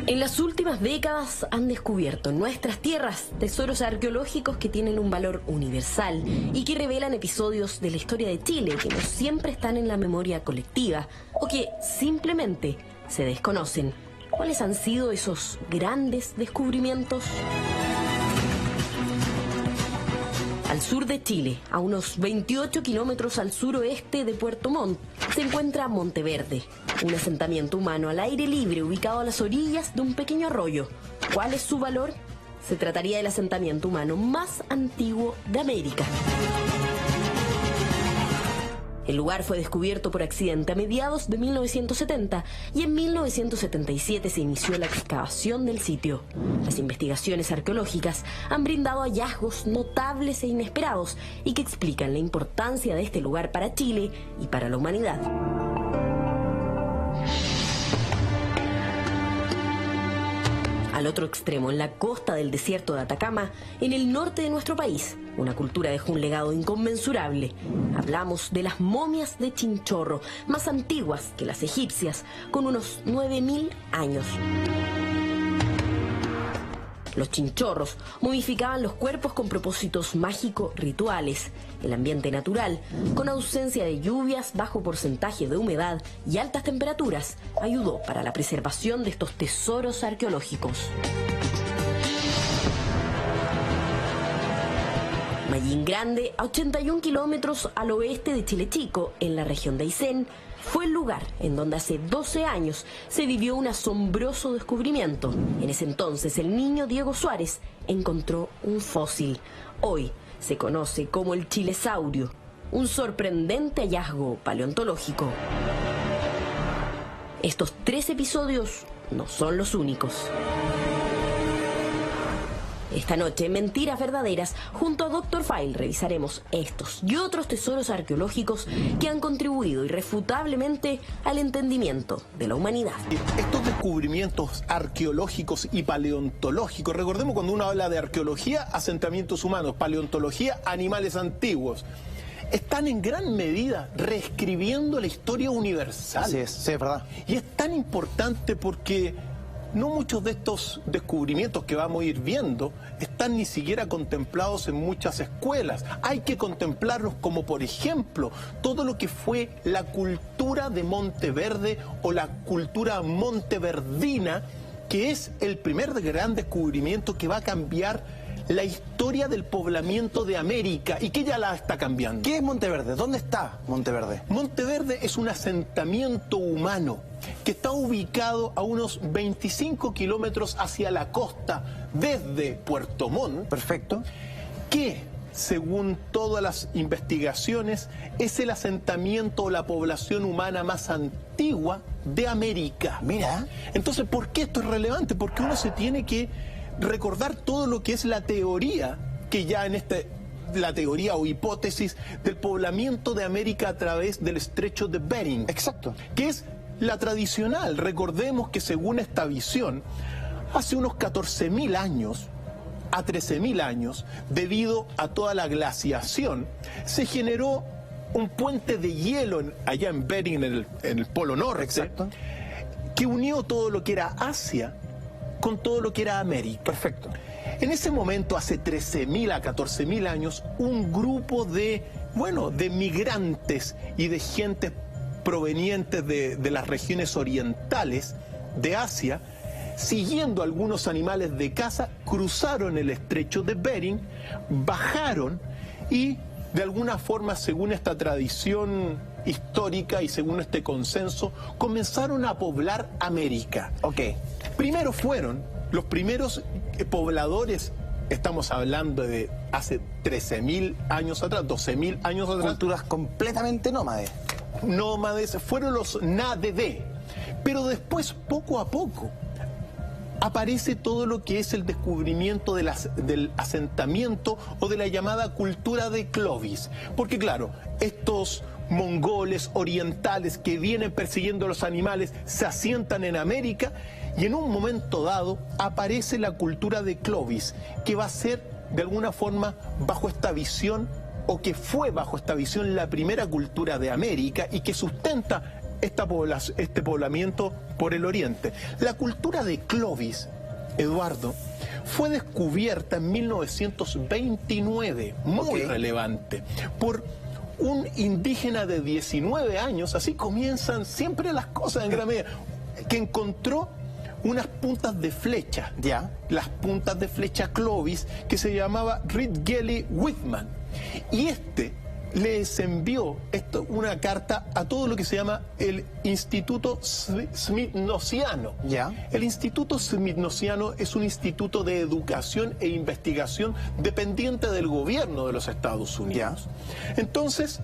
En las últimas décadas han descubierto en nuestras tierras tesoros arqueológicos que tienen un valor universal y que revelan episodios de la historia de Chile que no siempre están en la memoria colectiva o que simplemente se desconocen. ¿Cuáles han sido esos grandes descubrimientos? Al sur de Chile, a unos 28 kilómetros al suroeste de Puerto Montt, se encuentra Monteverde, un asentamiento humano al aire libre ubicado a las orillas de un pequeño arroyo. ¿Cuál es su valor? Se trataría del asentamiento humano más antiguo de América. El lugar fue descubierto por accidente a mediados de 1970 y en 1977 se inició la excavación del sitio. Las investigaciones arqueológicas han brindado hallazgos notables e inesperados y que explican la importancia de este lugar para Chile y para la humanidad. Al otro extremo, en la costa del desierto de Atacama, en el norte de nuestro país, una cultura dejó un legado inconmensurable. Hablamos de las momias de Chinchorro, más antiguas que las egipcias, con unos 9.000 años. Los chinchorros momificaban los cuerpos con propósitos mágico-rituales. El ambiente natural, con ausencia de lluvias, bajo porcentaje de humedad y altas temperaturas, ayudó para la preservación de estos tesoros arqueológicos. Mallín Grande, a 81 kilómetros al oeste de Chile Chico, en la región de Aysén, fue el lugar en donde hace 12 años se vivió un asombroso descubrimiento. En ese entonces, el niño Diego Suárez encontró un fósil. Hoy se conoce como el chilesaurio, un sorprendente hallazgo paleontológico. Estos 3 episodios no son los únicos. Esta noche, en Mentiras Verdaderas, junto a Dr. File, revisaremos estos y otros tesoros arqueológicos que han contribuido irrefutablemente al entendimiento de la humanidad. Estos descubrimientos arqueológicos y paleontológicos, recordemos cuando uno habla de arqueología, asentamientos humanos, paleontología, animales antiguos, están en gran medida reescribiendo la historia universal. Así es, sí, es verdad. Y es tan importante porque no muchos de estos descubrimientos que vamos a ir viendo están ni siquiera contemplados en muchas escuelas. Hay que contemplarlos como, por ejemplo, todo lo que fue la cultura de Monteverde o la cultura monteverdina, que es el primer gran descubrimiento que va a cambiar la historia del poblamiento de América y que ya la está cambiando. ¿Qué es Monteverde? ¿Dónde está Monteverde? Monteverde es un asentamiento humano que está ubicado a unos 25 kilómetros hacia la costa desde Puerto Montt. Perfecto. Que, según todas las investigaciones, es el asentamiento o la población humana más antigua de América. Mira. Entonces, ¿por qué esto es relevante? Porque uno se tiene que recordar todo lo que es la teoría, que ya en la teoría o hipótesis del poblamiento de América a través del estrecho de Bering. Exacto. Que es la tradicional. Recordemos que según esta visión, hace unos 14.000 años a 13.000 años, debido a toda la glaciación, se generó un puente de hielo allá en Bering, en el Polo Norte. Exacto. Que unió todo lo que era Asia con todo lo que era América. Perfecto. En ese momento, hace 13.000 a 14.000 años, un grupo de migrantes y de gente provenientes de las regiones orientales de Asia, siguiendo algunos animales de caza, cruzaron el estrecho de Bering, bajaron y, de alguna forma, según esta tradición histórica y según este consenso, comenzaron a poblar América. Ok. Primero fueron los primeros pobladores, estamos hablando de hace 13.000 años atrás, 12.000 años atrás. Culturas completamente nómades. Nómades, fueron los Nadede. Pero después, poco a poco, aparece todo lo que es el descubrimiento del asentamiento o de la llamada cultura de Clovis. Porque claro, estos mongoles orientales que vienen persiguiendo a los animales se asientan en América y en un momento dado aparece la cultura de Clovis, que va a ser de alguna forma bajo esta visión, o que fue bajo esta visión la primera cultura de América y que sustenta este poblamiento por el oriente. La cultura de Clovis, Eduardo, fue descubierta en 1929, muy relevante, por un indígena de 19 años, así comienzan siempre las cosas en gran medida, que encontró unas puntas de flecha, las puntas de flecha Clovis, que se llamaba Ridgely Whitman. Y les envió una carta a todo lo que se llama el Instituto Smithsoniano. El Instituto Smithsoniano es un instituto de educación e investigación dependiente del gobierno de los Estados Unidos. Entonces,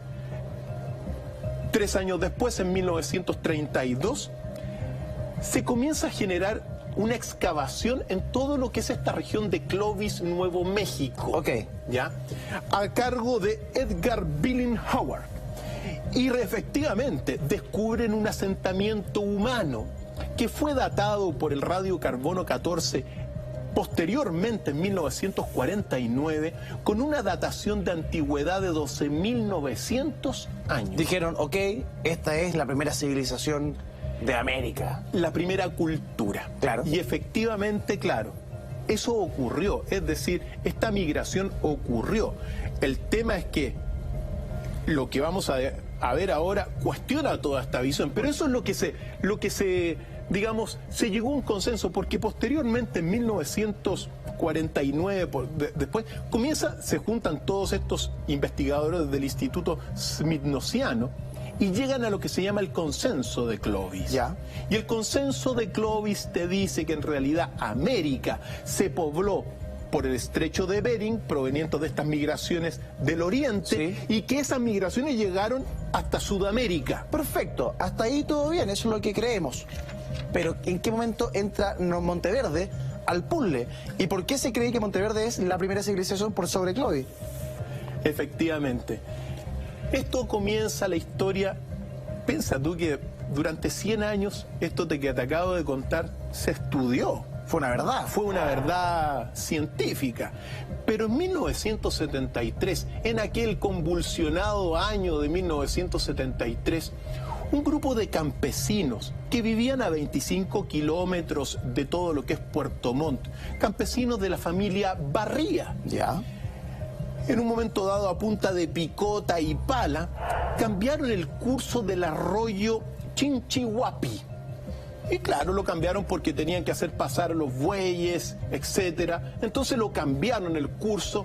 3 años después, en 1932, se comienza a generar una excavación en todo lo que es esta región de Clovis, Nuevo México, a cargo de Edgar Billing Howard. Y efectivamente descubren un asentamiento humano que fue datado por el radiocarbono 14 posteriormente en 1949 con una datación de antigüedad de 12.900 años. Dijeron, ok, esta es la primera civilización de América. La primera cultura. Claro. Y efectivamente, claro, eso ocurrió. Es decir, esta migración ocurrió. El tema es que lo que vamos a ver ahora cuestiona toda esta visión. Pero eso es lo que se digamos, se llegó a un consenso, porque posteriormente, en 1949, después, se juntan todos estos investigadores del Instituto Smithsoniano, y llegan a lo que se llama el consenso de Clovis. Y el consenso de Clovis te dice que en realidad América se pobló por el estrecho de Bering, provenientes de estas migraciones del oriente, y que esas migraciones llegaron hasta Sudamérica. Perfecto, hasta ahí todo bien, eso es lo que creemos. Pero ¿en qué momento entra Monteverde al puzzle? ¿Y por qué se cree que Monteverde es la primera civilización por sobre Clovis? Efectivamente. Esto comienza la historia. Piensa tú que durante 100 años, esto que te acabo de contar, se estudió. Fue una verdad. Fue una verdad científica. Pero en 1973, en aquel convulsionado año de 1973, un grupo de campesinos que vivían a 25 kilómetros de todo lo que es Puerto Montt, campesinos de la familia Barría, en un momento dado, a punta de picota y pala, cambiaron el curso del arroyo Chinchihuapi. Y claro, lo cambiaron porque tenían que hacer pasar a los bueyes, etcétera. Entonces lo cambiaron el curso.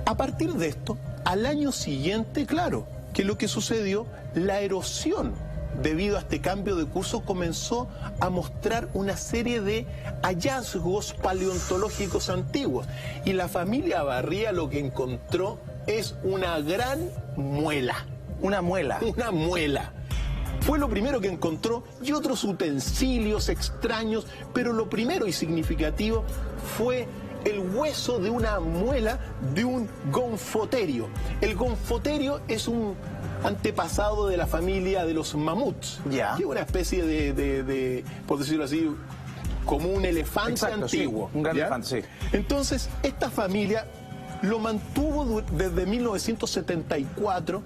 A partir de esto, al año siguiente, claro, que lo que sucedió, la erosión debido a este cambio de curso comenzó a mostrar una serie de hallazgos paleontológicos antiguos. Y la familia Barría lo que encontró es una gran muela. Una muela. Una muela. Fue lo primero que encontró, y otros utensilios extraños, pero lo primero y significativo fue el hueso de una muela de un gonfoterio. El gonfoterio es un antepasado de la familia de los mamuts, que es una especie de, por decirlo así, como un elefante antiguo. Sí, un gran elefante, sí. Entonces, esta familia lo mantuvo desde 1974,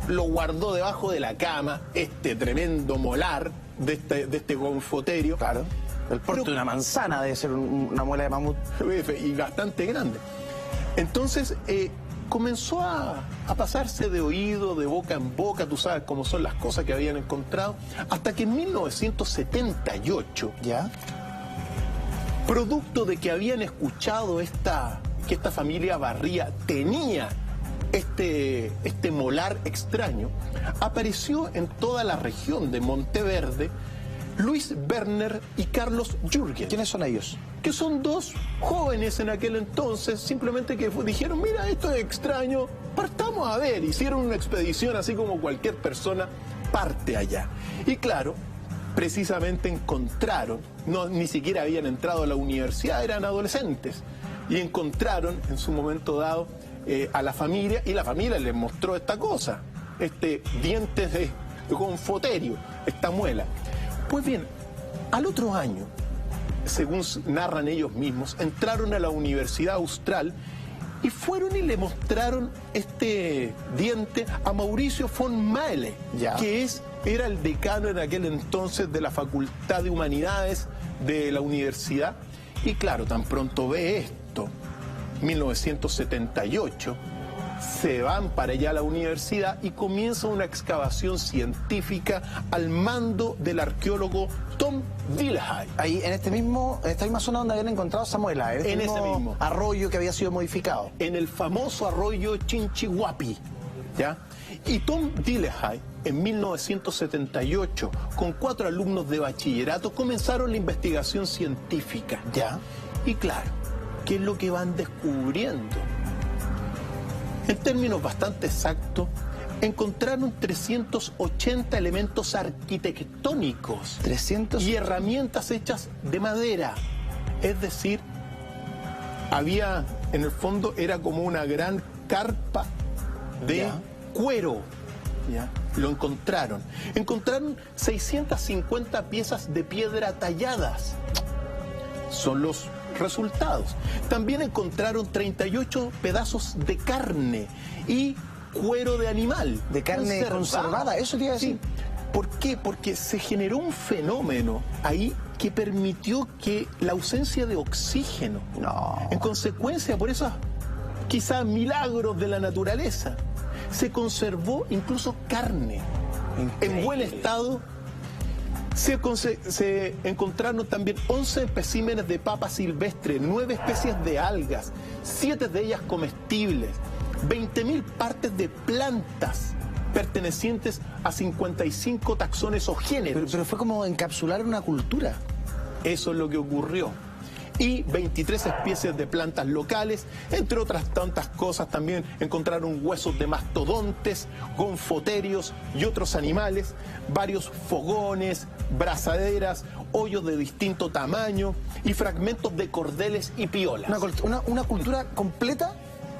lo guardó debajo de la cama, este tremendo molar de este gonfoterio. Claro. El porte de una manzana debe ser una muela de mamut. Y bastante grande. Entonces, comenzó a pasarse de oído, de boca en boca, tú sabes cómo son las cosas que habían encontrado, hasta que en 1978, producto de que habían escuchado que esta familia Barría tenía este molar extraño, apareció en toda la región de Monteverde Luis Werner y Carlos Jürgen. ¿Quiénes son ellos? Que son dos jóvenes en aquel entonces, simplemente que dijeron, mira, esto es extraño, partamos a ver. Hicieron una expedición así como cualquier persona parte allá. Y claro, precisamente encontraron, ni siquiera habían entrado a la universidad, eran adolescentes, y encontraron en su momento dado a la familia, y la familia les mostró esta cosa, dientes de gonfoterio, esta muela. Pues bien, al otro año, según narran ellos mismos, entraron a la Universidad Austral Y fueron y le mostraron este diente a Mauricio von Maele, Ya. que era el decano en aquel entonces de la Facultad de Humanidades de la universidad. Y claro, tan pronto ve esto, 1978, se van para allá a la universidad y comienza una excavación científica al mando del arqueólogo Tom Dillehay. Ahí, en esta misma zona donde habían encontrado a Samuela, En ese mismo arroyo que había sido modificado. En el famoso arroyo Chinchihuapi, ¿ya? Y Tom Dillehay, en 1978, con 4 alumnos de bachillerato, comenzaron la investigación científica. Ya. Y claro, ¿qué es lo que van descubriendo? En términos bastante exactos, encontraron 380 elementos arquitectónicos 300. y herramientas hechas de madera. Es decir, había, en el fondo, era como una gran carpa de Ya. cuero. ¿Ya? Lo encontraron. Encontraron 650 piezas de piedra talladas. Son los resultados. También encontraron 38 pedazos de carne y cuero de animal. De carne conservada, eso te iba a decir. Sí. ¿Por qué? Porque se generó un fenómeno ahí que permitió que la ausencia de oxígeno, No. en consecuencia, por esos quizás milagros de la naturaleza, se conservó incluso carne en buen estado. Se encontraron también 11 especímenes de papa silvestre, 9 especies de algas, 7 de ellas comestibles, 20.000 partes de plantas pertenecientes a 55 taxones o géneros. Pero fue como encapsular una cultura. Eso es lo que ocurrió. Y 23 especies de plantas locales, entre otras tantas cosas. También encontraron huesos de mastodontes, gonfoterios y otros animales, varios fogones, brazaderas, hoyos de distinto tamaño y fragmentos de cordeles y piolas. Una cultura completa,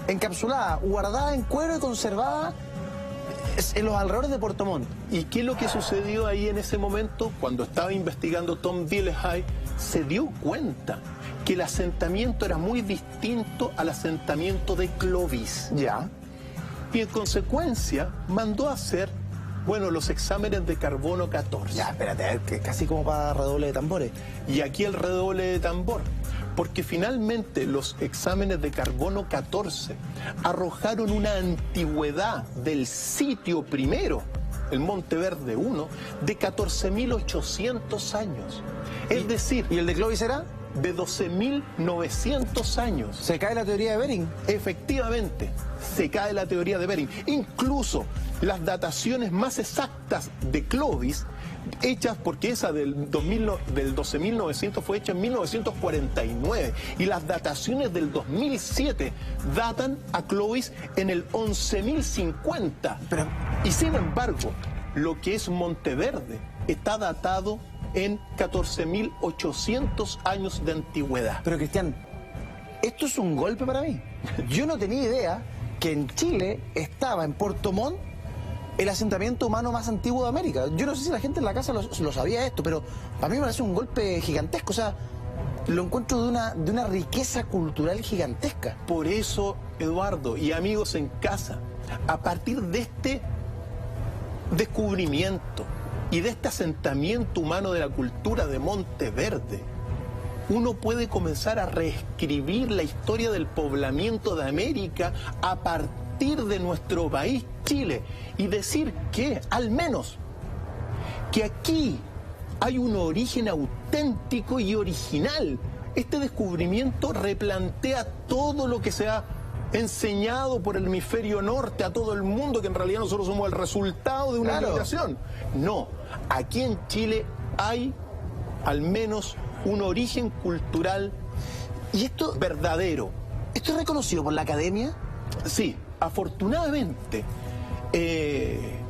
encapsulada, guardada en cuero y conservada en los alrededores de Puerto Montt. ¿Y qué es lo que sucedió ahí en ese momento? Cuando estaba investigando Tom Dillehay, se dio cuenta que el asentamiento era muy distinto al asentamiento de Clovis. Ya. Y en consecuencia mandó a hacer, bueno, los exámenes de carbono 14. Ya, espérate, a ver, que casi como para redoble de tambores. Y aquí el redoble de tambor. Porque finalmente los exámenes de carbono 14 arrojaron una antigüedad del sitio primero, el Monteverde 1, de 14.800 años. Es decir, ¿Y el de Clovis era? de 12.900 años. Se cae la teoría de Bering. Efectivamente, se cae la teoría de Bering. Incluso las dataciones más exactas de Clovis, hechas, porque esa del 12.900 fue hecha en 1949, y las dataciones del 2007 datan a Clovis en el 11.050. Pero- Y sin embargo, lo que es Monteverde está datado en 14.800 años de antigüedad. Pero Cristian, esto es un golpe para mí. Yo no tenía idea que en Chile estaba en Puerto Montt el asentamiento humano más antiguo de América. Yo no sé si la gente en la casa lo sabía esto, pero para mí me parece un golpe gigantesco. O sea, lo encuentro de una riqueza cultural gigantesca. Por eso, Eduardo y amigos en casa, a partir de este descubrimiento y de este asentamiento humano de la cultura de Monteverde, uno puede comenzar a reescribir la historia del poblamiento de América a partir de nuestro país, Chile, y decir que, al menos, que aquí hay un origen auténtico y original. Este descubrimiento replantea todo lo que se ha enseñado por el hemisferio norte a todo el mundo, que en realidad nosotros somos el resultado de una Claro. migración. No, aquí en Chile hay al menos un origen cultural ¿Y esto verdadero. es reconocido por la academia? Sí, afortunadamente,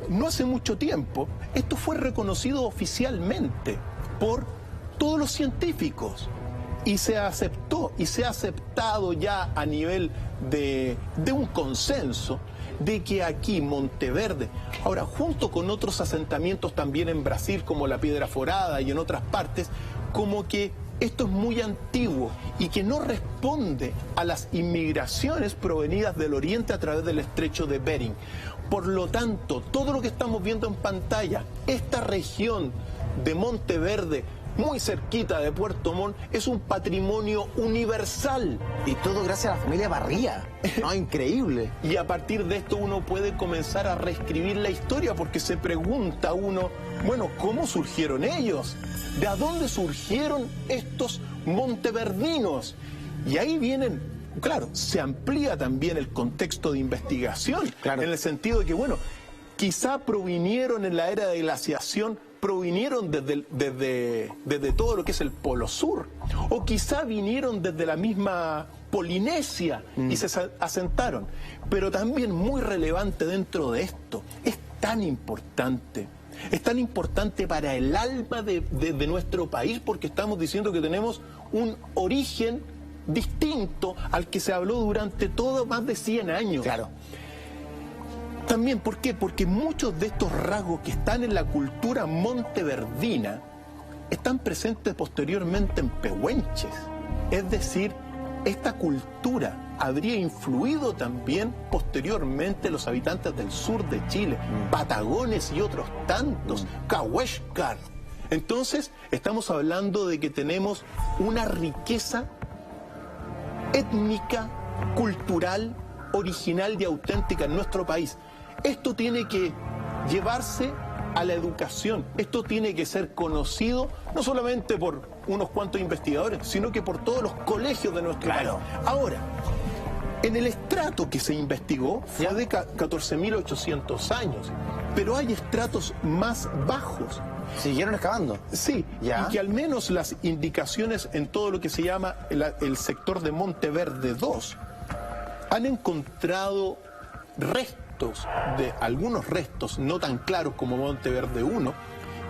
no hace mucho tiempo, esto fue reconocido oficialmente por todos los científicos y se aceptó y se ha aceptado ya a nivel de un consenso de que aquí Monteverde, ahora junto con otros asentamientos también en Brasil como la Piedra Forada y en otras partes, como que esto es muy antiguo y que no responde a las inmigraciones provenidas del oriente a través del estrecho de Bering. Por lo tanto, todo lo que estamos viendo en pantalla, esta región de Monteverde, muy cerquita de Puerto Montt, es un patrimonio universal. Y todo gracias a la familia Barría. No, increíble. Y a partir de esto uno puede comenzar a reescribir la historia, porque se pregunta uno, bueno, ¿cómo surgieron ellos? ¿De dónde surgieron estos monteverdinos? Y ahí vienen, claro, se amplía también el contexto de investigación, claro, en el sentido de que, bueno, quizá provinieron en la era de glaciación, provinieron desde todo lo que es el Polo Sur, o quizá vinieron desde la misma Polinesia y se asentaron. Pero también muy relevante dentro de esto, es tan importante para el alma de nuestro país, porque estamos diciendo que tenemos un origen distinto al que se habló durante más de 100 años. Claro. También, ¿por qué? Porque muchos de estos rasgos que están en la cultura monteverdina están presentes posteriormente en pehuenches. Es decir, esta cultura habría influido también posteriormente en los habitantes del sur de Chile, patagones y otros tantos, cahuéscar. Entonces, estamos hablando de que tenemos una riqueza étnica, cultural, original y auténtica en nuestro país. Esto tiene que llevarse a la educación, esto tiene que ser conocido no solamente por unos cuantos investigadores, sino que por todos los colegios de nuestro país. Ahora, en el estrato que se investigó fue de 14.800 años, pero hay estratos más bajos. ¿Siguieron excavando? Sí, y que al menos las indicaciones en todo lo que se llama el sector de Monteverde 2 han encontrado algunos restos no tan claros como Monteverde 1,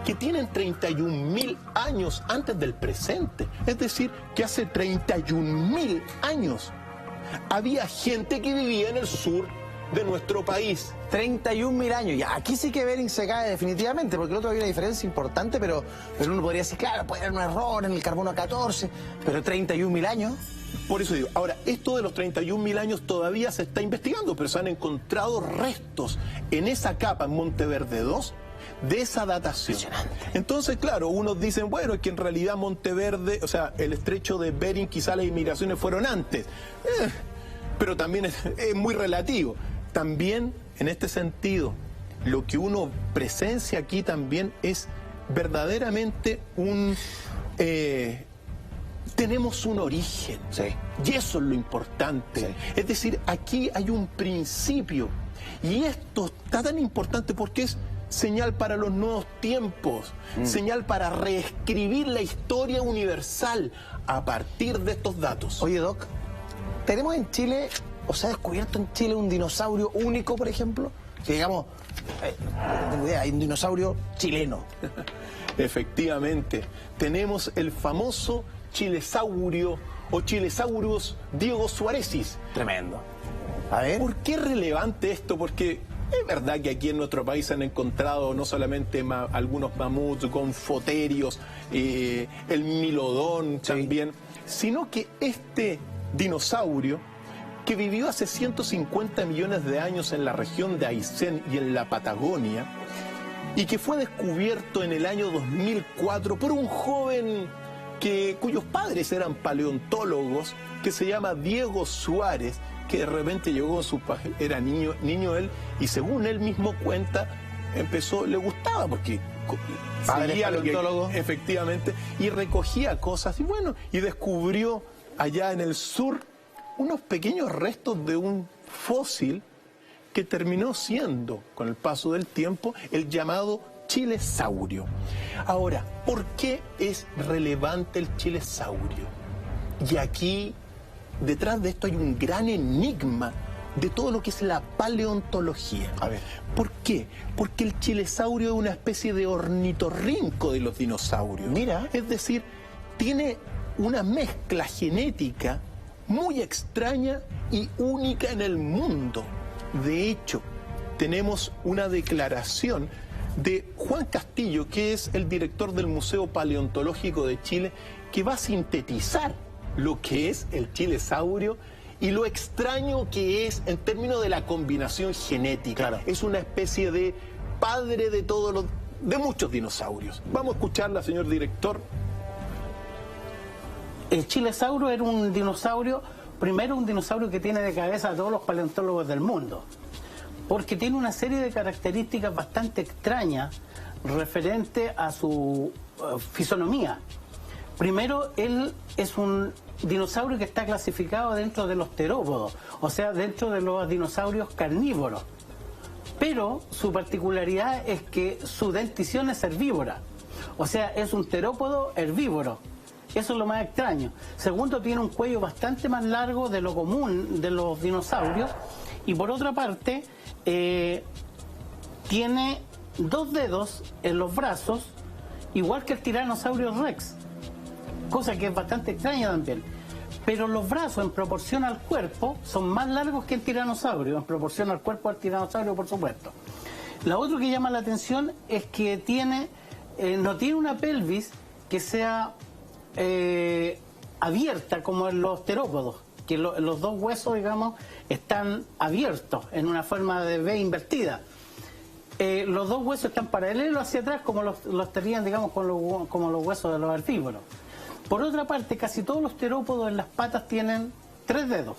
que tienen 31.000 años antes del presente. Es decir, que hace 31.000 años había gente que vivía en el sur de nuestro país. 31.000 años. Ya, aquí sí que Bering se cae definitivamente, porque el otro había una diferencia importante, pero uno podría decir, claro, puede haber un error en el carbono 14, pero 31.000 años. Por eso digo, ahora, esto de los 31.000 años todavía se está investigando, pero se han encontrado restos en esa capa, en Monteverde 2, de esa datación. Entonces, claro, unos dicen, bueno, es que en realidad Monteverde, o sea, el estrecho de Bering, quizá las inmigraciones fueron antes. Pero también es muy relativo. También, en este sentido, lo que uno presencia aquí también es verdaderamente tenemos un origen, sí, y eso es lo importante. Sí. Es decir, aquí hay un principio, y esto está tan importante porque es señal para los nuevos tiempos, señal para reescribir la historia universal a partir de estos datos. Oye, Doc, ¿tenemos en Chile, o se ha descubierto en Chile un dinosaurio único, por ejemplo? Que digamos, no tengo idea, hay un dinosaurio chileno. Efectivamente, tenemos el famoso chilesaurio o Chilesaurus diegosuarensis. Tremendo. A ver. ¿Por qué es relevante esto? Porque es verdad que aquí en nuestro país se han encontrado no solamente algunos mamuts, gonfoterios, el milodón también, sino que este dinosaurio, que vivió hace 150 millones de años en la región de Aysén y en la Patagonia, y que fue descubierto en el año 2004 por un joven cuyos padres eran paleontólogos, que se llama Diego Suárez, que de repente llegó era niño él, y según él mismo cuenta, le gustaba porque seguía lo que, efectivamente, y recogía cosas, y bueno, y descubrió allá en el sur unos pequeños restos de un fósil que terminó siendo, con el paso del tiempo, el llamado chilesaurio. Ahora, ¿por qué es relevante el chilesaurio? Y aquí, detrás de esto hay un gran enigma de todo lo que es la paleontología. A ver. ¿Por qué? Porque el chilesaurio es una especie de ornitorrinco de los dinosaurios. Mira. Es decir, tiene una mezcla genética muy extraña y única en el mundo. De hecho, tenemos una declaración de Juan Castillo, que es el director del Museo Paleontológico de Chile, que va a sintetizar lo que es el chilesaurio y lo extraño que es en términos de la combinación genética. Claro. Es una especie de padre de de muchos dinosaurios. Vamos a escucharla, señor director. El chilesauro era un dinosaurio, primero un dinosaurio que tiene de cabeza a todos los paleontólogos del mundo, porque tiene una serie de características bastante extrañas referente a su fisonomía. Primero, él es un dinosaurio que está clasificado dentro de los terópodos, o sea, dentro de los dinosaurios carnívoros. Pero su particularidad es que su dentición es herbívora, o sea, es un terópodo herbívoro. Eso es lo más extraño. Segundo, tiene un cuello bastante más largo de lo común de los dinosaurios. Y por otra parte, tiene 2 dedos en los brazos, igual que el Tyrannosaurus Rex. Cosa que es bastante extraña también. Pero los brazos, en proporción al cuerpo, son más largos que el tiranosaurio, en proporción al cuerpo del tiranosaurio, por supuesto. Lo otro que llama la atención es que no tiene una pelvis que sea abierta como en los terópodos, que los 2 huesos, digamos, están abiertos en una forma de V invertida. Los 2 huesos están paralelos hacia atrás como los tenían, digamos, como los huesos de los herbívoros. Por otra parte, casi todos los terópodos en las patas tienen 3 dedos.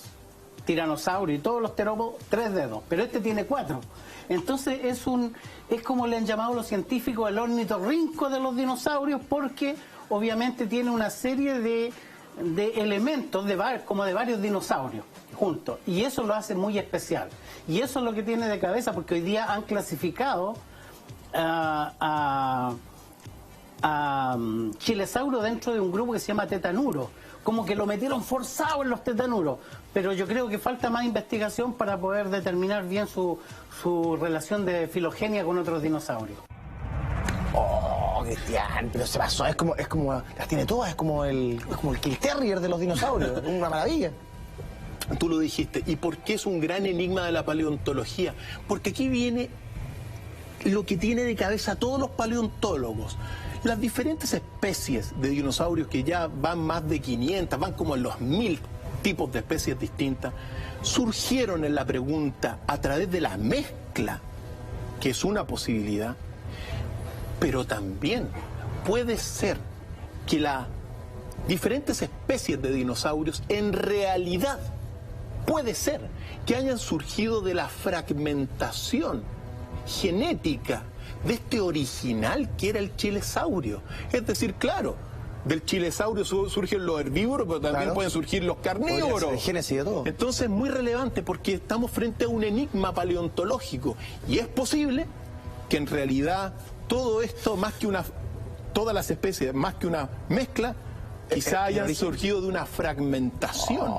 Tiranosaurio y todos los terópodos 3 dedos, pero este tiene 4. Entonces es como le han llamado los científicos el ornitorrinco de los dinosaurios, porque obviamente tiene una serie de elementos como de varios dinosaurios juntos, y eso lo hace muy especial. Y eso es lo que tiene de cabeza, porque hoy día han clasificado a chilesauro dentro de un grupo que se llama tetanuro, como que lo metieron forzado en los tetanuros, pero yo creo que falta más investigación para poder determinar bien su relación de filogenia con otros dinosaurios. Oh, Cristian, pero se pasó, es como las tiene todas, es como el Kill Terrier de los dinosaurios, una maravilla. Tú lo dijiste. ¿Y por qué es un gran enigma de la paleontología? Porque aquí viene lo que tiene de cabeza a todos los paleontólogos. Las diferentes especies de dinosaurios, que ya van más de 500, van como en los 1000 tipos de especies distintas, surgieron en la pregunta a través de la mezcla, que es una posibilidad, pero también puede ser que las diferentes especies de dinosaurios en realidad puede ser que hayan surgido de la fragmentación genética de este original que era el chilesaurio. Es decir, claro, del chilesaurio surgen los herbívoros, pero también pueden surgir los carnívoros. El génesis de todo. Entonces es muy relevante porque estamos frente a un enigma paleontológico, y es posible que en realidad todo esto, todas las especies, más que una mezcla, quizá hayan surgido de una fragmentación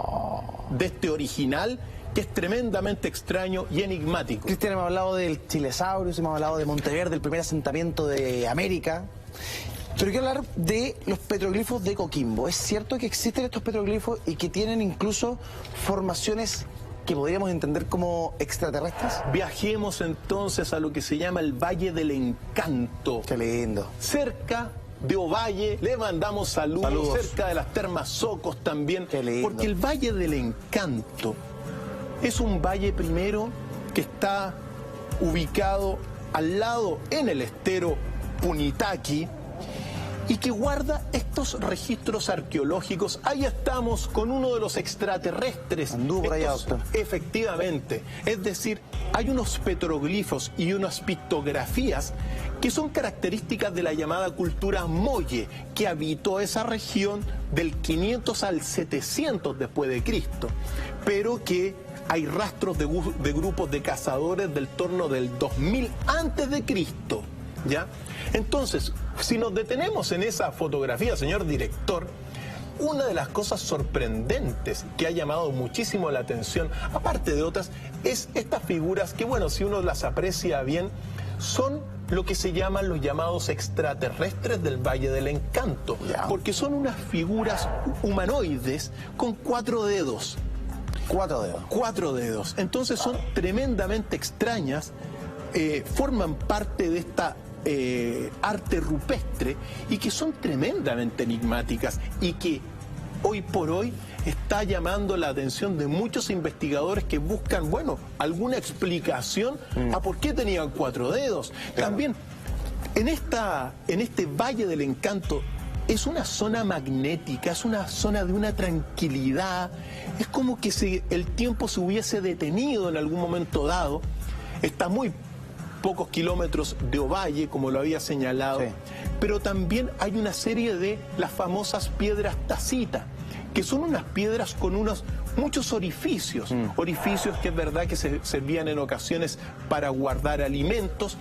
de este original, que es tremendamente extraño y enigmático. Cristian, hemos hablado del chilesaurus, hemos hablado de Monteverde, el primer asentamiento de América, pero quiero hablar de los petroglifos de Coquimbo. ¿Es cierto que existen estos petroglifos y que tienen incluso formaciones que podríamos entender como extraterrestres? Viajemos entonces a lo que se llama el Valle del Encanto. Qué lindo. Cerca de Ovalle, le mandamos saludos, cerca de las termas Socos también. Qué lindo. Porque el Valle del Encanto es un valle primero que está ubicado al lado en el estero Punitaqui y que guarda estos registros arqueológicos. Ahí estamos con uno de los extraterrestres. Anduvo por allá, doctor. Efectivamente. Es decir, hay unos petroglifos y unas pictografías que son características de la llamada cultura Molle, que habitó esa región del 500 al 700 después de Cristo, pero que hay rastros de grupos de cazadores del torno del 2000 antes de Cristo, ¿ya? Entonces, si nos detenemos en esa fotografía, señor director, una de las cosas sorprendentes que ha llamado muchísimo la atención, aparte de otras, es estas figuras que, bueno, si uno las aprecia bien, son lo que se llaman los llamados extraterrestres del Valle del Encanto, porque son unas figuras humanoides con 4 dedos. 4 dedos. 4 dedos. Entonces son tremendamente extrañas, forman parte de esta arte rupestre y que son tremendamente enigmáticas y que hoy por hoy está llamando la atención de muchos investigadores que buscan, bueno, alguna explicación a por qué tenían 4 dedos. Claro. También en este Valle del Encanto es una zona magnética, es una zona de una tranquilidad, es como que el tiempo se hubiese detenido en algún momento dado. Está muy pocos kilómetros de Ovalle, como lo había señalado, sí. Pero también hay una serie de las famosas piedras Tacita, que son unas piedras con muchos orificios, orificios que es verdad que se servían en ocasiones para guardar alimentos,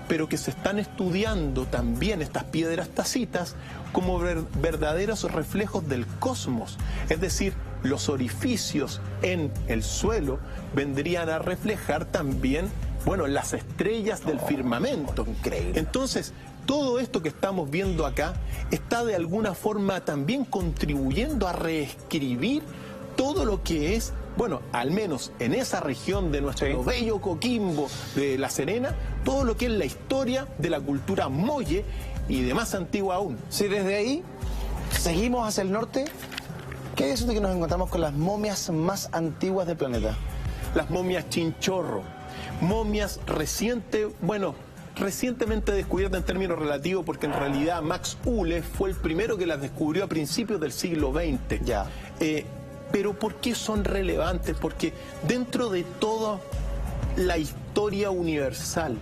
pero que se están estudiando también estas piedras tacitas como verdaderos reflejos del cosmos. Es decir, los orificios en el suelo vendrían a reflejar también, bueno, las estrellas del firmamento. Increíble. Entonces, todo esto que estamos viendo acá está de alguna forma también contribuyendo a reescribir todo lo que es, bueno, al menos en esa región de nuestro bello Coquimbo de La Serena, todo lo que es la historia de la cultura molle y de más antigua aún. Si desde ahí seguimos hacia el norte, ¿qué hay eso de que nos encontramos con las momias más antiguas del planeta? Las momias Chinchorro, momias recientemente descubiertas en términos relativos, porque en realidad Max Uhle fue el primero que las descubrió a principios del siglo XX. Ya. Pero ¿por qué son relevantes? Porque dentro de toda la historia universal,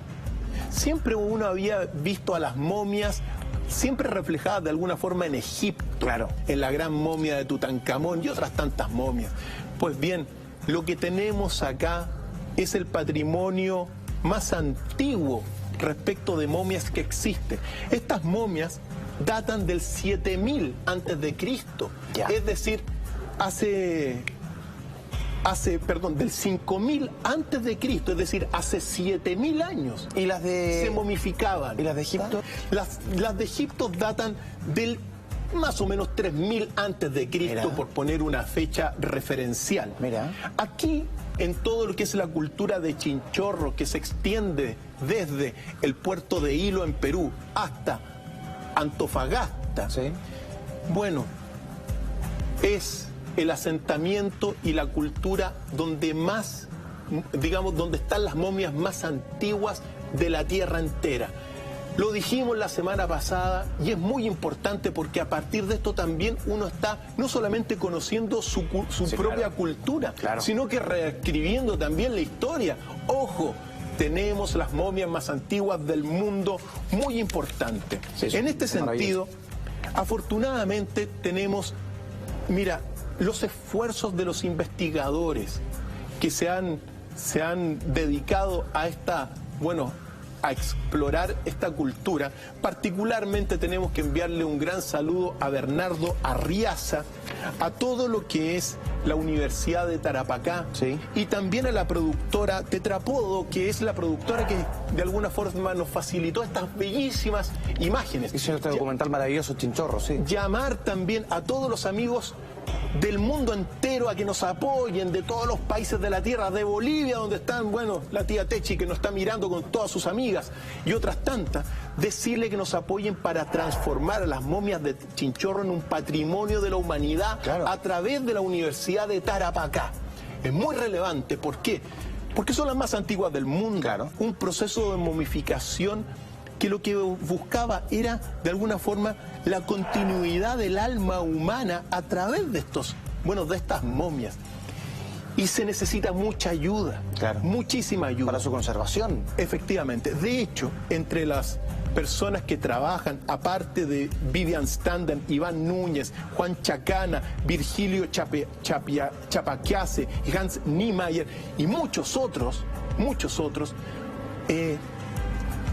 siempre uno había visto a las momias siempre reflejadas de alguna forma en Egipto, claro, en la gran momia de Tutankamón y otras tantas momias. Pues bien, lo que tenemos acá es el patrimonio más antiguo respecto de momias que existen. Estas momias datan del 7000 antes de Cristo, es decir, del 5000 antes de Cristo, es decir, hace 7000 años. ¿Y las de se momificaban? ¿Y las de Egipto? Las de Egipto datan del más o menos 3000 antes de Cristo, por poner una fecha referencial. Mira. Aquí, en todo lo que es la cultura de Chinchorro, que se extiende desde el puerto de Hilo en Perú hasta Antofagasta, sí, bueno, es el asentamiento y la cultura donde más, digamos, donde están las momias más antiguas de la tierra entera. Lo dijimos la semana pasada y es muy importante porque a partir de esto también uno está no solamente conociendo su propia cultura, sino que reescribiendo también la historia. Ojo, tenemos las momias más antiguas del mundo, muy importante. En este sentido, afortunadamente tenemos, mira, los esfuerzos de los investigadores que se han dedicado a a explorar esta cultura. Particularmente tenemos que enviarle un gran saludo a Bernardo Arriaza, a todo lo que es la Universidad de Tarapacá, y también a la productora Tetrapodo, que es la productora que de alguna forma nos facilitó estas bellísimas imágenes. Hizo este documental maravilloso, Chinchorro, sí. Llamar también a todos los amigos del mundo entero a que nos apoyen, de todos los países de la tierra, de Bolivia, donde están, bueno, la tía Techi que nos está mirando con todas sus amigas y otras tantas, decirle que nos apoyen para transformar a las momias de Chinchorro en un patrimonio de la humanidad a través de la Universidad de Tarapacá. Es muy relevante, ¿por qué? Porque son las más antiguas del mundo, un proceso de momificación que lo que buscaba era, de alguna forma, la continuidad del alma humana a través de de estas momias. Y se necesita mucha ayuda, muchísima ayuda. Para su conservación. Efectivamente. De hecho, entre las personas que trabajan, aparte de Vivian Standen, Iván Núñez, Juan Chacana, Virgilio Chapaquiase, Hans Niemeyer y muchos otros,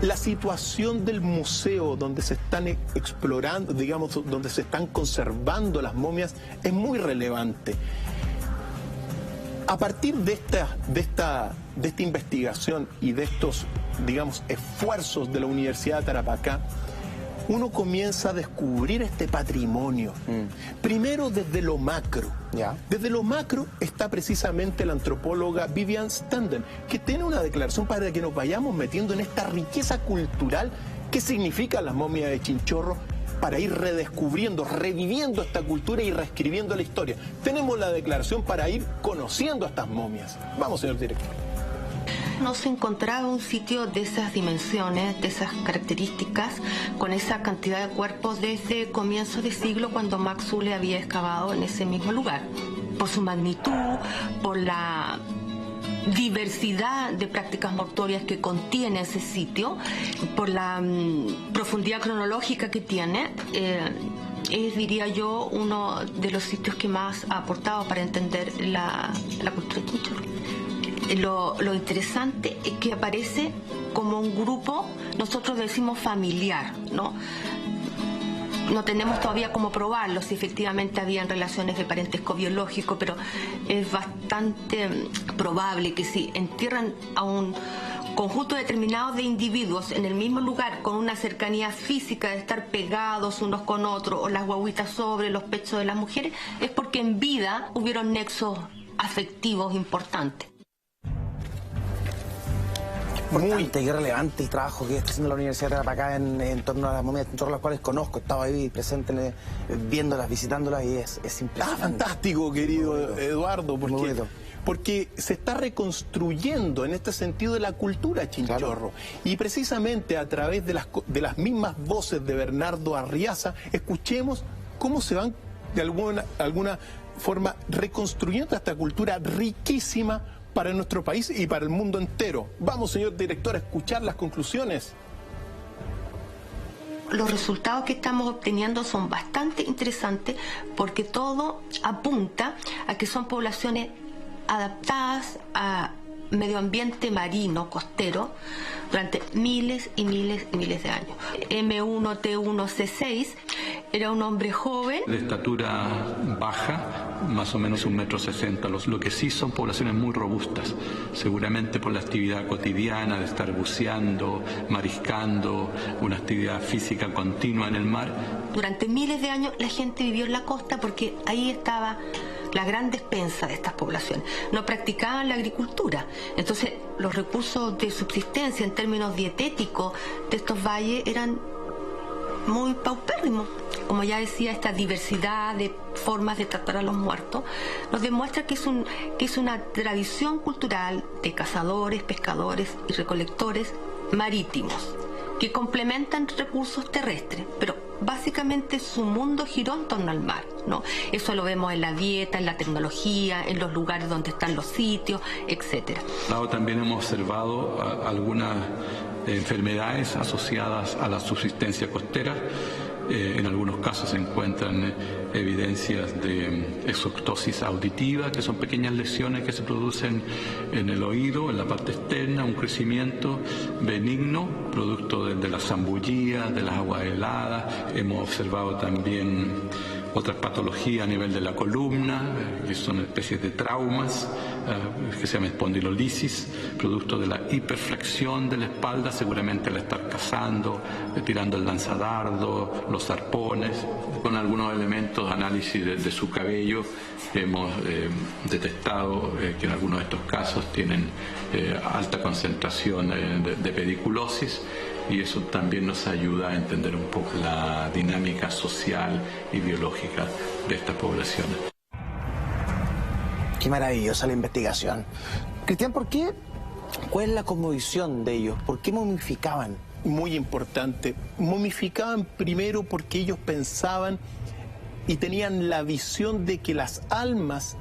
la situación del museo donde se están explorando, digamos, donde se están conservando las momias es muy relevante. A partir de esta investigación y de estos, digamos, esfuerzos de la Universidad de Tarapacá, uno comienza a descubrir este patrimonio. Primero desde lo macro. Desde lo macro está precisamente la antropóloga Vivian Standen, que tiene una declaración para que nos vayamos metiendo en esta riqueza cultural ¿Qué significan las momias de Chinchorro? Para ir redescubriendo, reviviendo esta cultura y reescribiendo la historia. Tenemos la declaración para ir conociendo a estas momias. Vamos, señor director. No se encontraba un sitio de esas dimensiones, de esas características, con esa cantidad de cuerpos desde comienzos de siglo, cuando Max Zülle había excavado en ese mismo lugar. Por su magnitud, por la diversidad de prácticas mortuorias que contiene ese sitio, por la profundidad cronológica que tiene, es, diría yo, uno de los sitios que más ha aportado para entender la cultura Chinchorro. Lo interesante es que aparece como un grupo, nosotros decimos familiar, ¿no? No tenemos todavía cómo probarlo si efectivamente habían relaciones de parentesco biológico, pero es bastante probable que si entierran a un conjunto determinado de individuos en el mismo lugar, con una cercanía física de estar pegados unos con otros, o las guaguitas sobre los pechos de las mujeres, es porque en vida hubieron nexos afectivos importantes. Muy y relevante el trabajo que está haciendo la Universidad de Tarapacá en torno a las momias de Chinchorro, las cuales conozco, estaba ahí presente viéndolas, visitándolas, y es impresionante. Fantástico, querido Eduardo, porque se está reconstruyendo en este sentido de la cultura Chinchorro. Claro. Y precisamente a través de las mismas voces de Bernardo Arriaza, escuchemos cómo se van de alguna forma reconstruyendo esta cultura riquísima para nuestro país y para el mundo entero. Vamos, señor director, a escuchar las conclusiones. Los resultados que estamos obteniendo son bastante interesantes, porque todo apunta a que son poblaciones adaptadas a medio ambiente marino, costero, durante miles y miles y miles de años. M1T1C6 era un hombre joven. De estatura baja, más o menos 1,60 m. Lo que sí son poblaciones muy robustas, seguramente por la actividad cotidiana de estar buceando, mariscando, una actividad física continua en el mar. Durante miles de años la gente vivió en la costa porque ahí estaba la gran despensa de estas poblaciones. No practicaban la agricultura. Entonces, los recursos de subsistencia en términos dietéticos de estos valles eran muy paupérrimos. Como ya decía, esta diversidad de formas de tratar a los muertos nos demuestra que es una tradición cultural de cazadores, pescadores y recolectores marítimos que complementan recursos terrestres, pero básicamente su mundo giró en torno al mar, ¿no? Eso lo vemos en la dieta, en la tecnología, en los lugares donde están los sitios, etcétera. También hemos observado algunas enfermedades asociadas a la subsistencia costera. En algunos casos se encuentran evidencias de exoctosis auditiva, que son pequeñas lesiones que se producen en el oído, en la parte externa, un crecimiento benigno, producto de la zambullía, de las aguas heladas. Hemos observado también otras patologías a nivel de la columna, que son especies de traumas, que se llama espondilolisis, producto de la hiperflexión de la espalda, seguramente al estar cazando, tirando el lanzadardo, los arpones. Con algunos elementos de análisis de su cabello hemos detectado que en algunos de estos casos tienen alta concentración de pediculosis, y eso también nos ayuda a entender un poco la dinámica social y biológica de estas poblaciones. Qué maravillosa la investigación. Cristian, ¿cuál es la cosmovisión de ellos? ¿Por qué momificaban? Muy importante. Momificaban primero porque ellos pensaban y tenían la visión de que las almas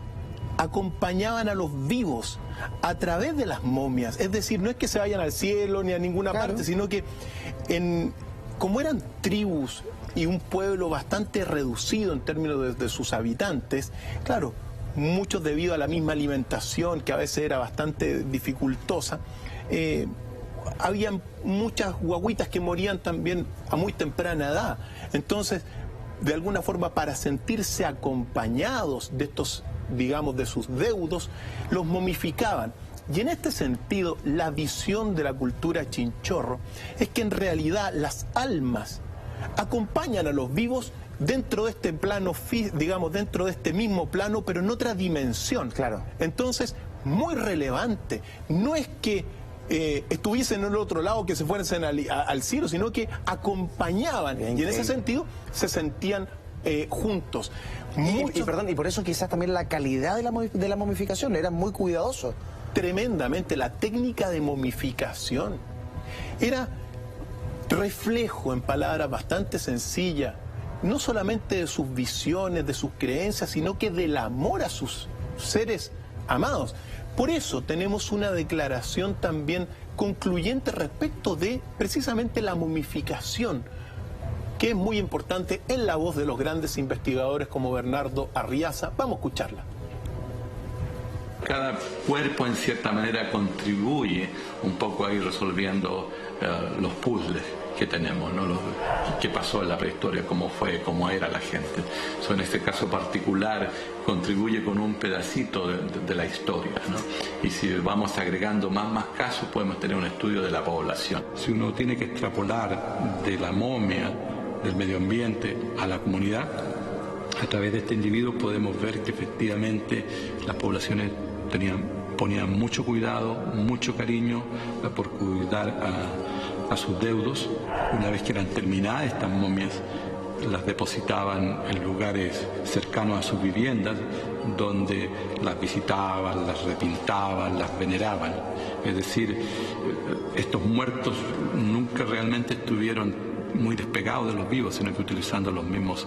acompañaban a los vivos a través de las momias. Es decir, no es que se vayan al cielo ni a ninguna parte, sino que como eran tribus y un pueblo bastante reducido en términos de sus habitantes, claro, muchos debido a la misma alimentación, que a veces era bastante dificultosa, había muchas guaguitas que morían también a muy temprana edad. Entonces, de alguna forma, para sentirse acompañados de estos, digamos, de sus deudos, los momificaban. Y en este sentido, la visión de la cultura Chinchorro es que en realidad las almas acompañan a los vivos dentro de este plano, digamos, dentro de este mismo plano, pero en otra dimensión. Claro. Entonces, muy relevante. No es que estuviesen en el otro lado, que se fuesen al cielo, sino que acompañaban. Y en ese sentido se sentían juntos. Y por eso quizás también la calidad de la momificación, eran muy cuidadosos. Tremendamente, la técnica de momificación era reflejo, en palabras bastante sencillas, no solamente de sus visiones, de sus creencias, sino que del amor a sus seres amados. Por eso tenemos una declaración también concluyente respecto de precisamente la momificación, que es muy importante, en la voz de los grandes investigadores como Bernardo Arriaza. Vamos a escucharla. Cada cuerpo en cierta manera contribuye un poco a ir resolviendo los puzzles que tenemos, ¿no? ¿Qué pasó en la prehistoria? ¿Cómo fue? ¿Cómo era la gente? En este caso particular contribuye con un pedacito de la historia, ¿no? Y si vamos agregando más casos, podemos tener un estudio de la población. Si uno tiene que extrapolar de la momia, del medio ambiente, a la comunidad, a través de este individuo podemos ver que efectivamente las poblaciones ponían mucho cuidado, mucho cariño por cuidar a sus deudos. Una vez que eran terminadas estas momias, las depositaban en lugares cercanos a sus viviendas, donde las visitaban, las repintaban, las veneraban. Es decir, estos muertos nunca realmente estuvieron muy despegados de los vivos, sino que utilizando los mismos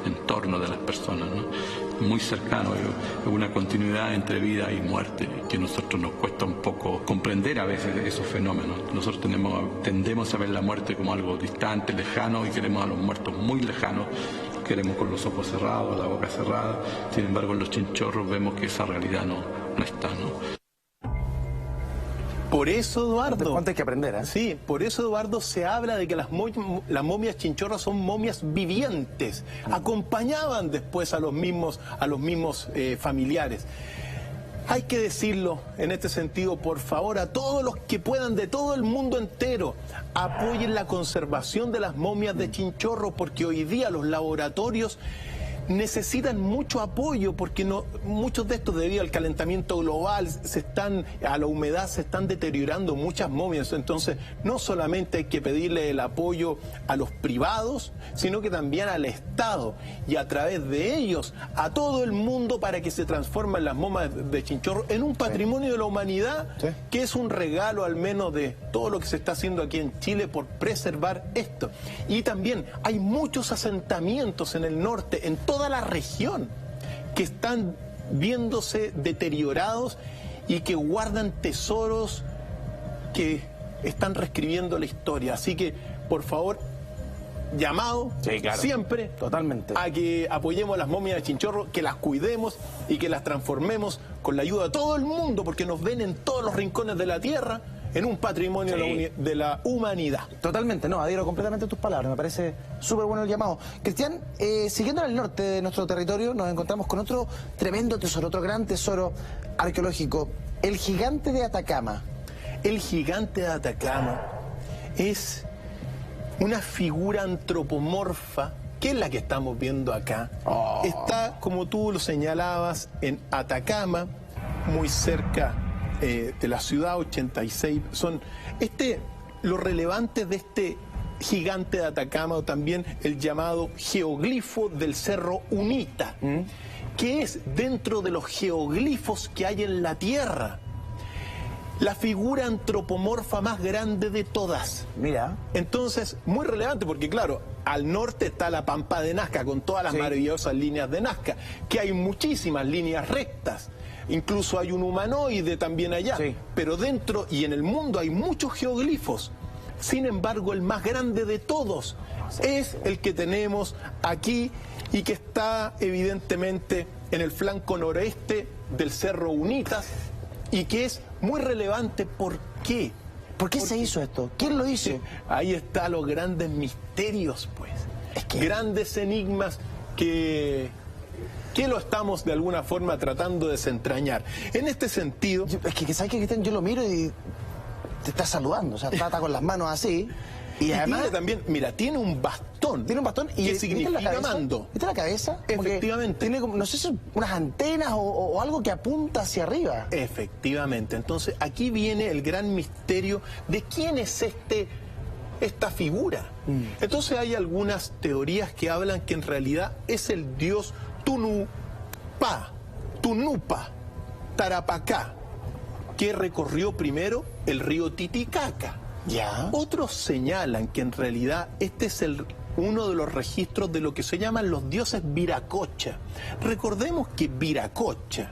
entornos de las personas, ¿no? Muy cercano, una continuidad entre vida y muerte, que a nosotros nos cuesta un poco comprender a veces esos fenómenos. Nosotros tendemos a ver la muerte como algo distante, lejano, y queremos a los muertos muy lejanos, queremos con los ojos cerrados, la boca cerrada. Sin embargo, en los chinchorros vemos que esa realidad no está, ¿no? Por eso, Eduardo... ¿Cuánto hay que aprender, eh? Sí, por eso, Eduardo, se habla de que las momias chinchorras son momias vivientes. Acompañaban después a los mismos familiares. Hay que decirlo en este sentido, por favor, a todos los que puedan, de todo el mundo entero, apoyen la conservación de las momias de chinchorro, porque hoy día los laboratorios necesitan mucho apoyo, porque muchos de estos, debido al calentamiento global, a la humedad, se están deteriorando muchas momias. Entonces, no solamente hay que pedirle el apoyo a los privados, sino que también al Estado, y a través de ellos a todo el mundo, para que se transformen las momias de chinchorro en un patrimonio de la humanidad, que es un regalo al menos de todo lo que se está haciendo aquí en Chile por preservar esto. Y también hay muchos asentamientos en el norte, en toda la región, que están viéndose deteriorados y que guardan tesoros que están reescribiendo la historia. Así que, por favor, llamado siempre totalmente a que apoyemos las momias de chinchorro, que las cuidemos y que las transformemos con la ayuda de todo el mundo, porque nos ven en todos los rincones de la tierra, en un patrimonio de la humanidad. Totalmente, no, adhiero completamente a tus palabras, me parece súper bueno el llamado. Cristian, siguiendo en el norte de nuestro territorio, nos encontramos con otro tremendo tesoro, otro gran tesoro arqueológico, el gigante de Atacama. El gigante de Atacama es una figura antropomorfa, que es la que estamos viendo acá. Está, como tú lo señalabas, en Atacama, muy cerca de la ciudad, 86. Lo relevante de este gigante de Atacama, o también el llamado geoglifo del Cerro Unita, que es, dentro de los geoglifos que hay en la Tierra, la figura antropomorfa más grande de todas. Mira. Entonces, muy relevante, porque claro, al norte está la Pampa de Nazca, con todas las maravillosas líneas de Nazca, que hay muchísimas líneas rectas. Incluso hay un humanoide también allá. Pero dentro y en el mundo hay muchos geoglifos. Sin embargo, el más grande de todos es el que tenemos aquí, y que está evidentemente en el flanco noreste del Cerro Unitas, y que es muy relevante. ¿Por qué? ¿Por qué se hizo esto? ¿Quién lo hizo? Ahí están los grandes misterios, pues. Grandes enigmas que lo estamos de alguna forma tratando de desentrañar. En este sentido... Es que ¿sabes qué, Cristian? Yo lo miro y te está saludando, o sea, trata con las manos así. Y además, tiene también, mira, tiene un bastón. Tiene un bastón y que significa mando. ¿Viste la cabeza? Efectivamente. Tiene como, no sé si unas antenas o algo que apunta hacia arriba. Efectivamente. Entonces, aquí viene el gran misterio de quién es esta figura. Entonces hay algunas teorías que hablan que en realidad es el dios Tunupa, Tarapacá, que recorrió primero el río Titicaca. Ya. Otros señalan que en realidad este es uno de los registros de lo que se llaman los dioses Viracocha. Recordemos que Viracocha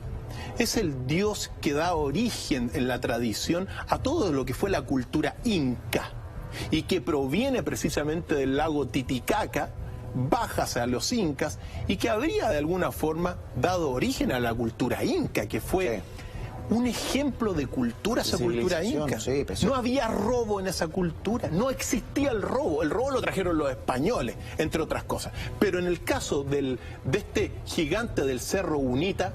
es el dios que da origen en la tradición a todo lo que fue la cultura inca y que proviene precisamente del lago Titicaca, baja hacia los incas y que habría de alguna forma dado origen a la cultura inca, que fue un ejemplo de cultura, esa cultura inca. Sí, no había robo en esa cultura, no existía el robo lo trajeron los españoles, entre otras cosas. Pero en el caso de este gigante del Cerro Unita,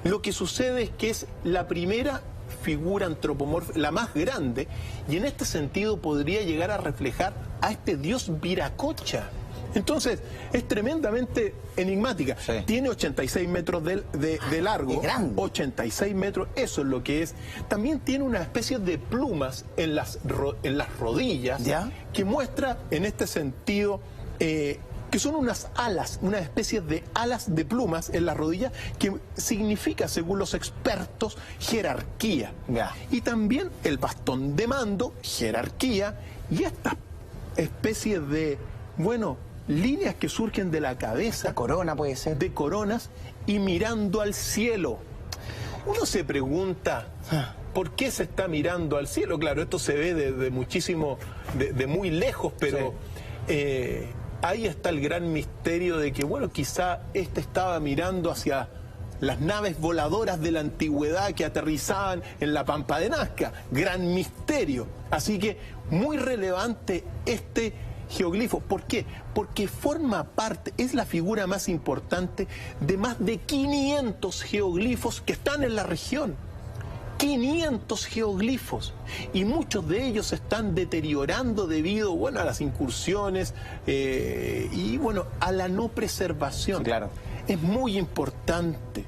lo que sucede es que es la primera figura antropomórfica, la más grande, y en este sentido podría llegar a reflejar a este dios Viracocha. Entonces, es tremendamente enigmática. Sí. Tiene 86 metros de largo. ¡Qué grande! 86 metros, eso es lo que es. También tiene una especie de plumas en las rodillas, ¿ya?, que muestra en este sentido que son unas alas, una especie de alas de plumas en las rodillas, que significa, según los expertos, jerarquía. Ya. Y también el bastón de mando, jerarquía, y esta especie de, líneas que surgen de la cabeza. La corona puede ser. De coronas y mirando al cielo. Uno se pregunta, ¿por qué se está mirando al cielo? Claro, esto se ve de muy lejos, pero ahí está el gran misterio de que, quizá estaba mirando hacia las naves voladoras de la antigüedad que aterrizaban en la Pampa de Nazca. Gran misterio. Así que muy relevante este geoglifo. ¿Por qué? Porque forma parte, es la figura más importante de más de 500 geoglifos que están en la región. 500 geoglifos, y muchos de ellos se están deteriorando debido, a las incursiones y a la no preservación. Sí, claro. Es muy importante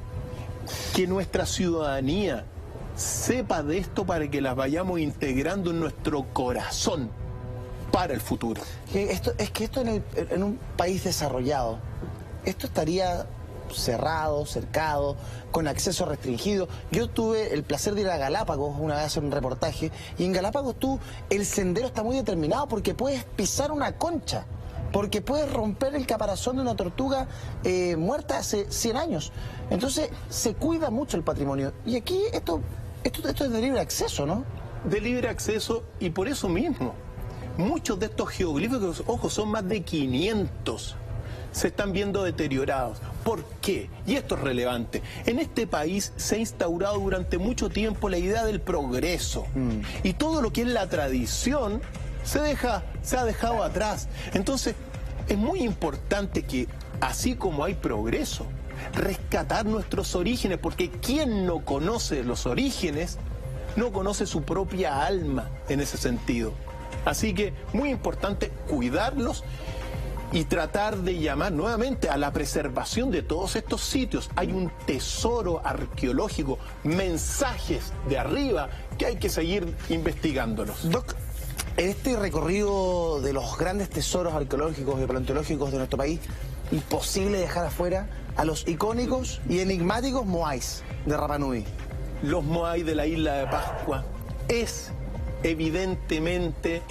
que nuestra ciudadanía sepa de esto para que las vayamos integrando en nuestro corazón para el futuro. Esto en un país desarrollado, esto estaría cercado, con acceso restringido. Yo tuve el placer de ir a Galápagos una vez a hacer un reportaje, y en Galápagos el sendero está muy determinado porque puedes pisar una concha, porque puedes romper el caparazón de una tortuga muerta hace 100 años. Entonces se cuida mucho el patrimonio. Y aquí esto es de libre acceso, ¿no? De libre acceso, y por eso mismo muchos de estos geoglifos, ojo, son más de 500, se están viendo deteriorados. ¿Por qué? Y esto es relevante. En este país se ha instaurado durante mucho tiempo la idea del progreso. Y todo lo que es la tradición se ha dejado atrás. Entonces, es muy importante que, así como hay progreso, rescatar nuestros orígenes, porque quien no conoce los orígenes, no conoce su propia alma en ese sentido. Así que, muy importante cuidarlos y tratar de llamar nuevamente a la preservación de todos estos sitios. Hay un tesoro arqueológico, mensajes de arriba que hay que seguir investigándolos. Doc, en este recorrido de los grandes tesoros arqueológicos y paleontológicos de nuestro país, imposible dejar afuera a los icónicos y enigmáticos moais de Rapa Nui. Los moais de la isla de Pascua es evidentemente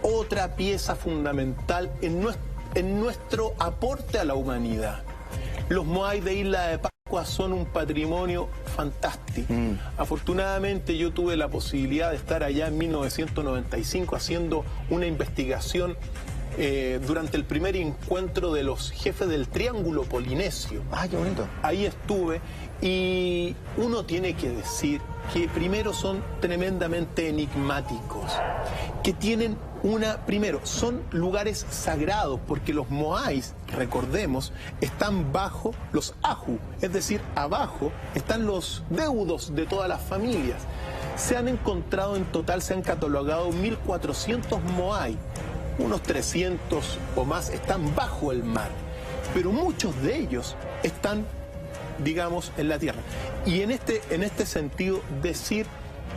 otra pieza fundamental en nuestro aporte a la humanidad. Los moais de Isla de Pascua son un patrimonio fantástico. Afortunadamente yo tuve la posibilidad de estar allá en 1995 haciendo una investigación durante el primer encuentro de los jefes del Triángulo Polinesio. ¡Ah, qué bonito! Ahí estuve, y uno tiene que decir que primero son tremendamente enigmáticos, que tienen primero, son lugares sagrados, porque los moais, recordemos, están bajo los aju, es decir, abajo están los deudos de todas las familias. se han encontrado en total, se han catalogado 1.400 moai. Unos 300 o más están bajo el mar, pero muchos de ellos están, digamos, en la tierra. Y en este sentido, decir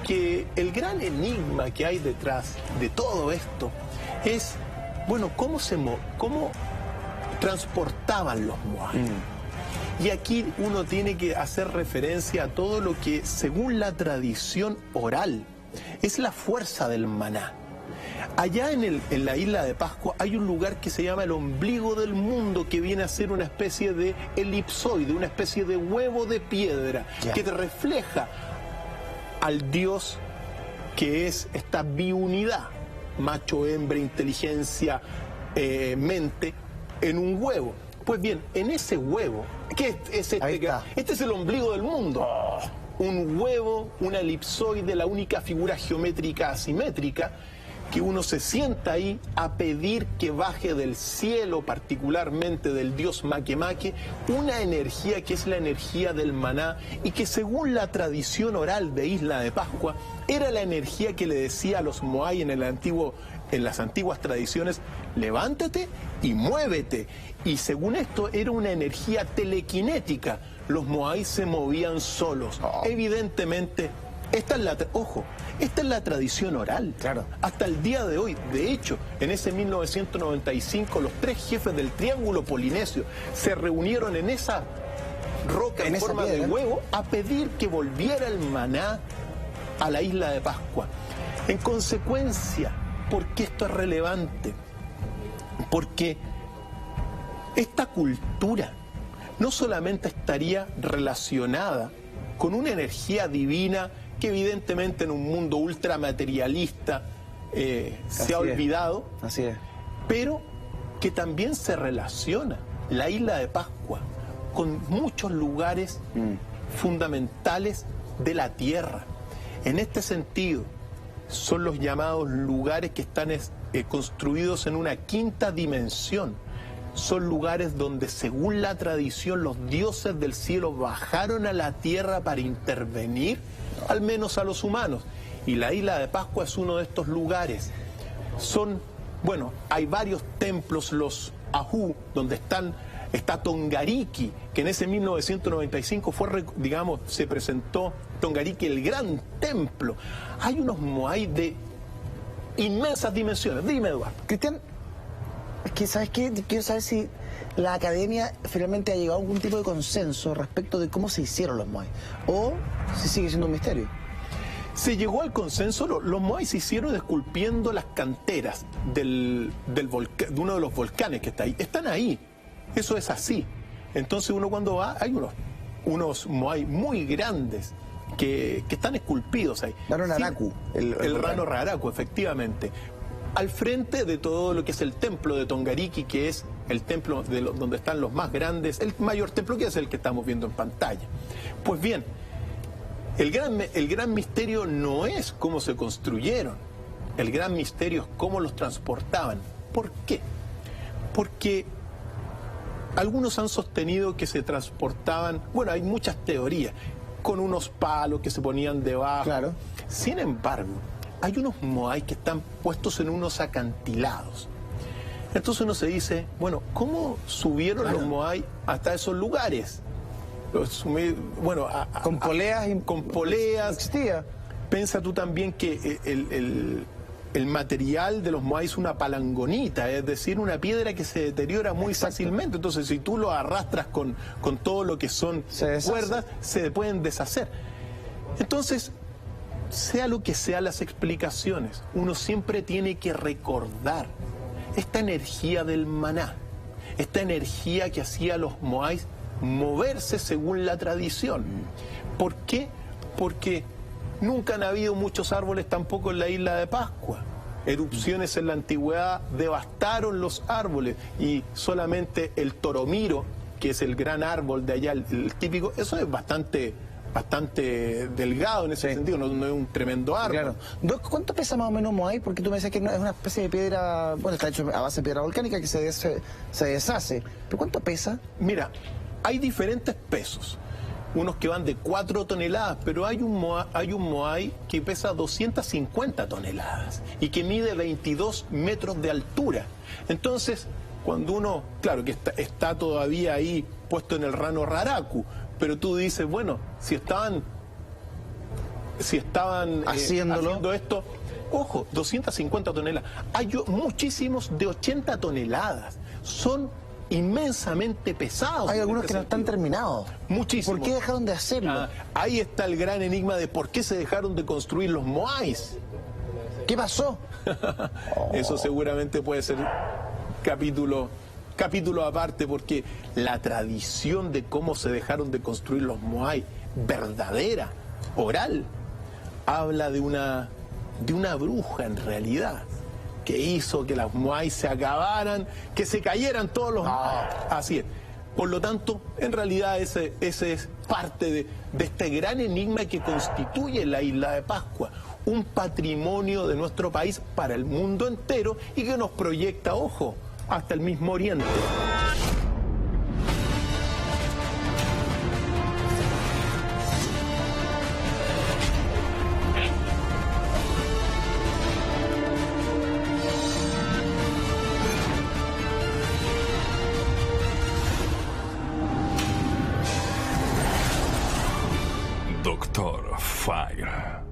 que el gran enigma que hay detrás de todo esto es, bueno, cómo transportaban los moai. Y aquí uno tiene que hacer referencia a todo lo que, según la tradición oral, es la fuerza del maná. Allá en la isla de Pascua hay un lugar que se llama el ombligo del mundo, que viene a ser una especie de elipsoide, una especie de huevo de piedra, que te refleja al Dios que es esta biunidad, macho, hembra, inteligencia, mente, en un huevo. Pues bien, en ese huevo, ¿qué es este? Este es el ombligo del mundo. Un huevo, una elipsoide, la única figura geométrica asimétrica, que uno se sienta ahí a pedir que baje del cielo, particularmente del dios Makemake, una energía que es la energía del maná, y que según la tradición oral de Isla de Pascua, era la energía que le decía a los moai en las antiguas tradiciones: levántate y muévete. Y según esto era una energía telequinética. Los moai se movían solos. Evidentemente, esta es la tradición oral. Claro. Hasta el día de hoy. De hecho, en ese 1995, los 3 jefes del Triángulo Polinesio se reunieron en esa roca en forma de huevo a pedir que volviera el maná a la isla de Pascua. En consecuencia, ¿por qué esto es relevante? Porque esta cultura no solamente estaría relacionada con una energía divina que evidentemente en un mundo ultramaterialista se ha olvidado, así es, pero que también se relaciona la isla de Pascua con muchos lugares fundamentales de la tierra. En este sentido, son los llamados lugares que están construidos en una quinta dimensión. Son lugares donde, según la tradición, los dioses del cielo bajaron a la tierra para intervenir, al menos a los humanos. Y la isla de Pascua es uno de estos lugares. Hay varios templos, los Ajú, donde está Tongariki, que en ese 1995 se presentó Tongariki, el gran templo. Hay unos moai de inmensas dimensiones. Dime, Eduardo. Cristian, ¿sabes qué? Quiero saber si la academia finalmente ha llegado a algún tipo de consenso respecto de cómo se hicieron los moai, o si sigue siendo un misterio. Se llegó al consenso. Los moai se hicieron esculpiendo las canteras de uno de los volcanes que está ahí. Están ahí. Eso es así. Entonces uno cuando va, hay unos moai muy grandes que están esculpidos ahí. Rano Raraku. El Rano Raraku, efectivamente. Al frente de todo lo que es el templo de Tongariki, que es el templo donde están los más grandes, el mayor templo, que es el que estamos viendo en pantalla. Pues bien, el gran misterio no es cómo se construyeron, el gran misterio es cómo los transportaban. ¿Por qué? Porque algunos han sostenido que se transportaban, hay muchas teorías, con unos palos que se ponían debajo. Claro. Sin embargo, hay unos moai que están puestos en unos acantilados. Entonces uno se dice, ¿cómo subieron los moai hasta esos lugares? Con poleas. Con poleas. Existía. Piensa tú también que el material de los moai es una palangonita, es decir, una piedra que se deteriora muy fácilmente. Entonces, si tú lo arrastras con todo lo que son cuerdas, se pueden deshacer. Entonces, sea lo que sean las explicaciones, uno siempre tiene que recordar esta energía del maná, esta energía que hacía a los moais moverse según la tradición. ¿Por qué? Porque nunca han habido muchos árboles tampoco en la isla de Pascua. Erupciones en la antigüedad devastaron los árboles y solamente el toromiro, que es el gran árbol de allá, el típico, eso es bastante delgado en ese sentido, no es un tremendo árbol. Claro. Doc, ¿cuánto pesa más o menos moai? Porque tú me decías que es una especie de piedra, está hecho a base de piedra volcánica que se deshace. ¿Pero cuánto pesa? Mira, hay diferentes pesos. unos que van de 4 toneladas, pero hay un Moai que pesa 250 toneladas y que mide 22 metros de altura. Entonces, cuando uno, claro que está todavía ahí puesto en el Rano Raraku, pero tú dices, bueno, si estaban haciendo esto, ojo, 250 toneladas. Hay muchísimos de 80 toneladas. Son inmensamente pesados. Hay algunos que no están terminados. Muchísimos. ¿Por qué dejaron de hacerlo? Ahí está el gran enigma de por qué se dejaron de construir los Moais. ¿Qué pasó? Eso seguramente puede ser capítulo aparte, porque la tradición de cómo se dejaron de construir los Moai, verdadera, oral, habla de una bruja en realidad, que hizo que las Moai se acabaran, que se cayeran todos los Moai. Así es. Por lo tanto, en realidad ese es parte de este gran enigma que constituye la isla de Pascua, un patrimonio de nuestro país para el mundo entero y que nos proyecta, ojo, hasta el mismo Oriente. Doctor Fire.